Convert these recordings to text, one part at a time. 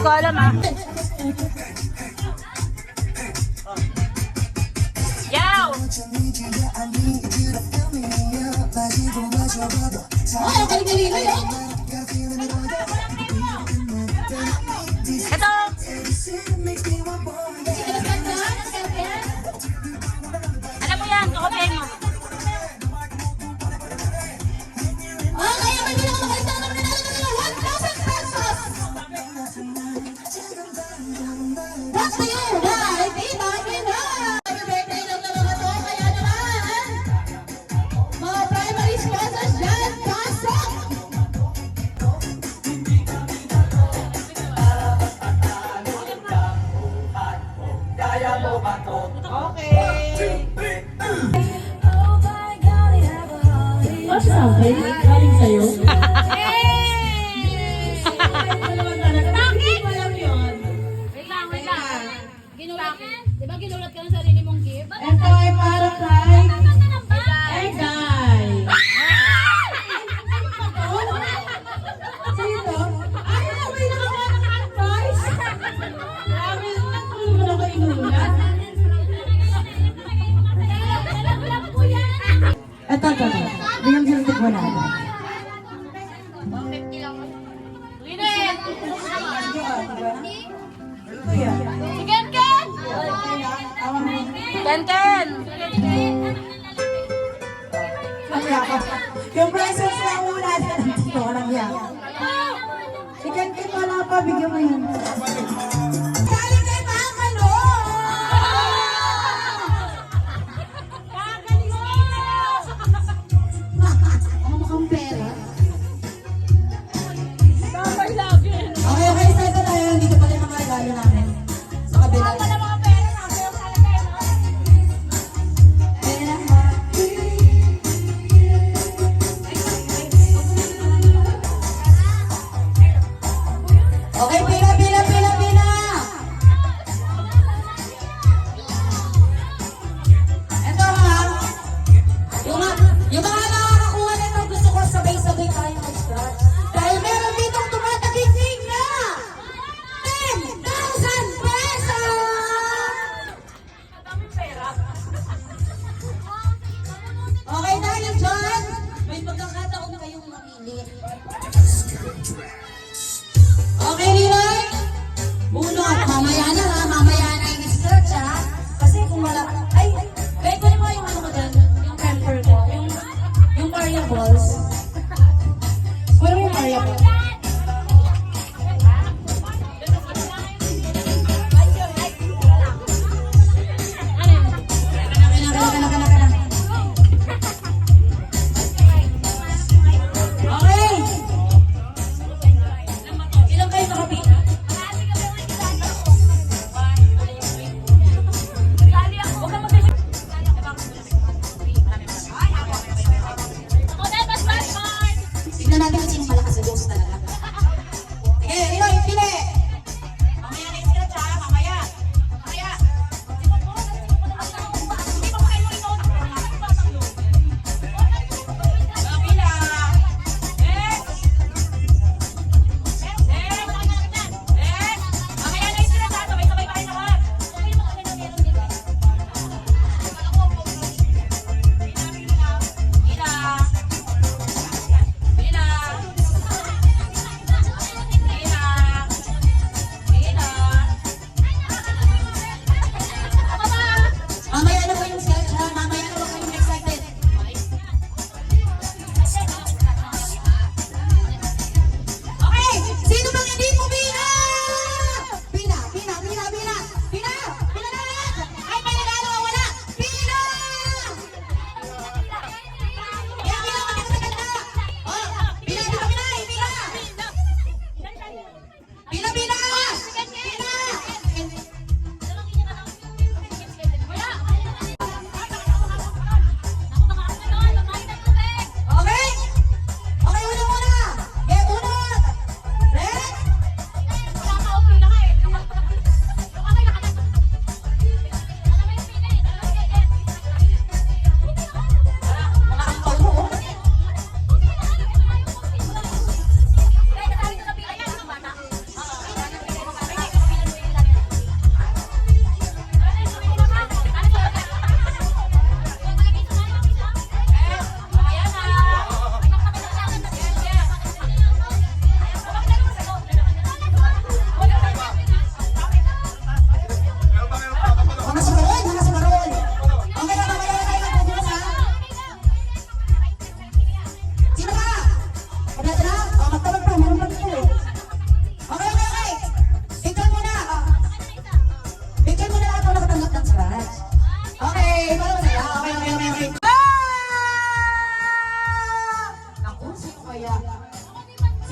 ko alam ah. Yaw! Oh, galing-galing na yun. Ito! Alam mo yan, kakopihin mo. Oh, kaya may bilang makalita na naman ng 1,000 pesos. Back to you, right? Diba, diba? Happy birthday lang na mga to, kaya naman. Mga primary sponsors dyan, pasok! Sabi, galing sa'yo. Wait lang. Ginulat, di ba ginulat ka ng sarili mong gift? Ito ay para kay Egay. Sino? Ay, may nakakuha ng advice. Grabe, ano mo na ko inulat? Ito. Bigyan mo siya ng 100. Linet! Kuya. Si Ken Ken! Ken Ken! Yung presents na una dito, walang yan. Ikan wala pa, bigyan mo yan. Galing kay Mama, no? Ang mukhang pera. Sabay lagi. Okay, start na tayo. Dito pala yung mga regalo namin. Sa kabila. Wala mga pera na. Pero kalagay mo. Pera, ha? Okay, pila. Ito ha. Yung mga nakakakuha nito, gusto ko sabay-sabay tayo mag-scratch. Dahil meron ditong tumatagising na 10,000 pesos! Okay, dahil dyan, may pagkakataon na kayong mamili. Okay, Riray? Bunot, mamaya na ha, mamaya na yung stretch ha. Kasi kung wala, ay, kunin mo yung ano ko dyan, yung temper ko, yung variables. Kunin mo yung variables. Okay. Ilan kayo nakapila? Tignan natin kung sino malakas sa Diyos talaga. Sige, Riray, pili! Mamaya na yung stretch ha, mamaya. Mamaya. Pila. Mamaya na yung stretch ha, sabay-sabay pa kayo lahat. Pila. Pila.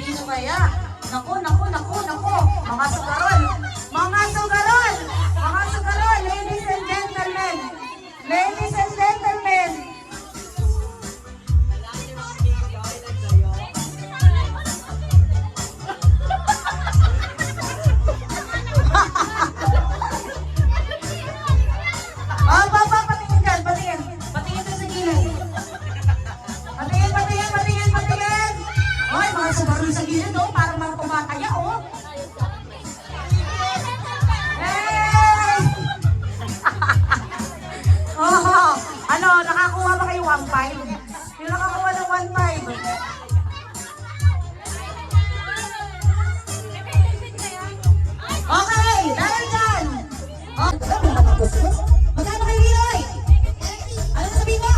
Sino kaya? Naku, naku, naku, naku. Mga sugaron. Mga sugaron. Mga sugaron. Ladies and gentlemen. Ladies and gentlemen. Papa, patingin dyan, patingin. Patingin dyan sa gilid. Patingin, patingin, patingin, patingin. Ay, mga sugaron sa gilid, oh. Parang mga tumataya, oh. Hey! Oh, ano, nakakuha ba kayo 1.5? Yung nakakuha ng 1.5. Okay, dahil dyan. Oh, magkano kayo, Liloy? Ano sabihin mo?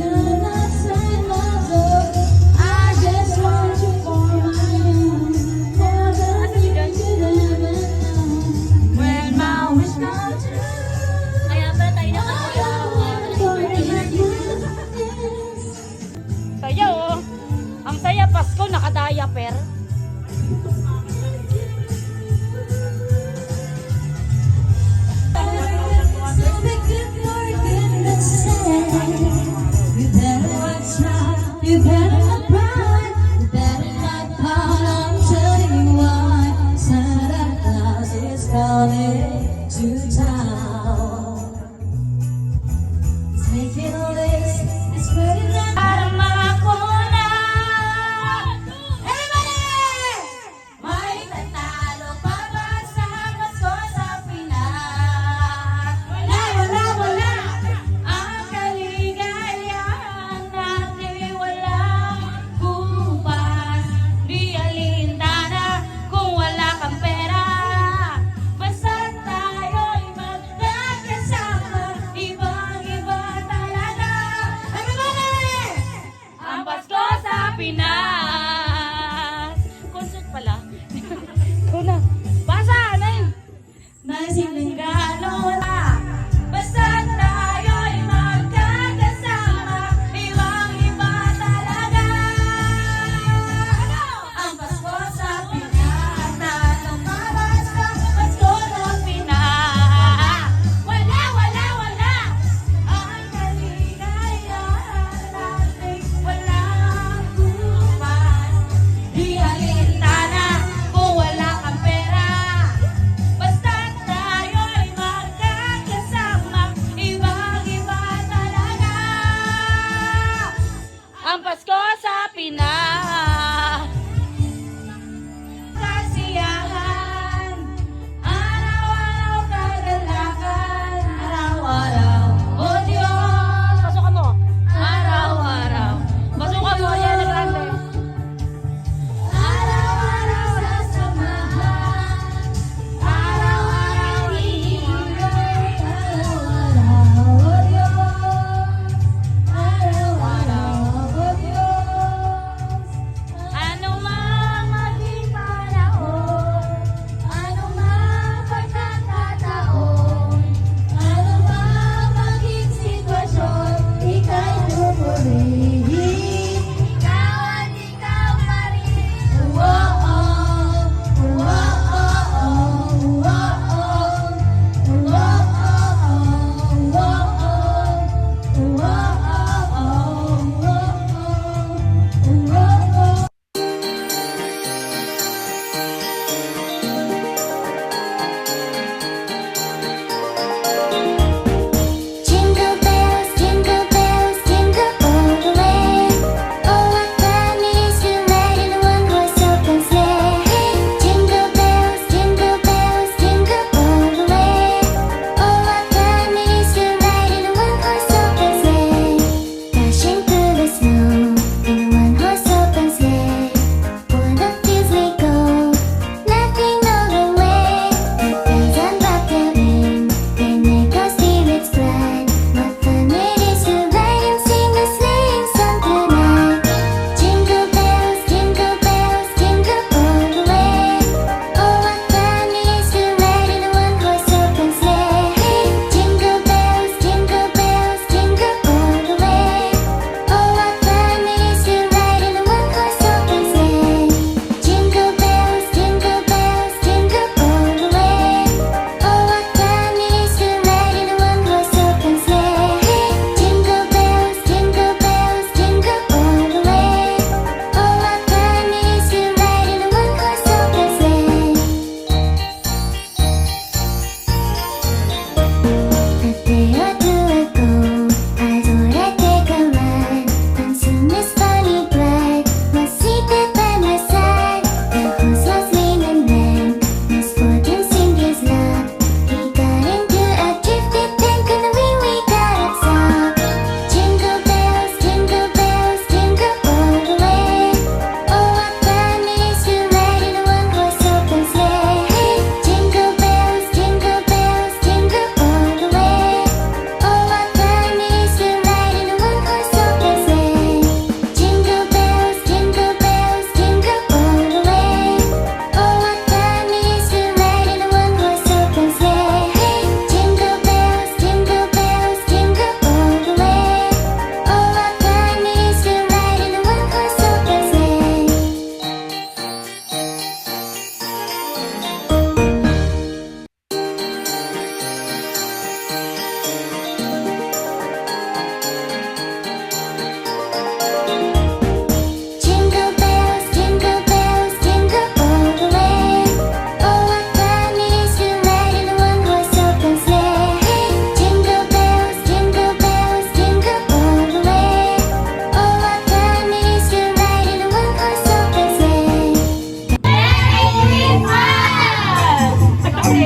outside my door. I just want you for my own. Never think you'd ever know when my wish comes true. Kaya pala tayo na Saya oh. Ang saya Pasko naka-diaper. You better not cry, you better not pout. I'm telling you why. Santa Claus is coming to town. He's making a list, it's putting down. Para makuna. Everybody! May tatalo pa ba sa Pasko sa Pinas? Wala, wala, wala! Ang kaligayahan natin walang kupas. Di alintana kung wala kang pera. Basta tayo'y magkakasama, ibang-iba talaga. Everybody! Ang Pasko sa Pinas. Concert pala. Kuna. Basa na yun. Naisipin gano'n na. Basta tayo'y magkakasama, ibang-iba talaga. Ang Pasko sa Pinas, tatong mabasa, Pasko ng Pinas. Wala, wala, wala. Ang kaligayahan natin walang kupas. Di alintana kung wala kang pera. Basta tayo'y magkakasama, ibang-iba talaga. Ang Pasko sa Pinas. Kasiyahan, araw-araw kagalakan, araw-araw, o Diyos. Pasukan mo. Araw-araw. Pasukan mo. Yan ang grande. Araw-araw sasamahan, araw-araw iibig, araw-araw, o Diyos. Araw-araw, o Diyos.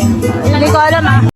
Hindi ko alam ah.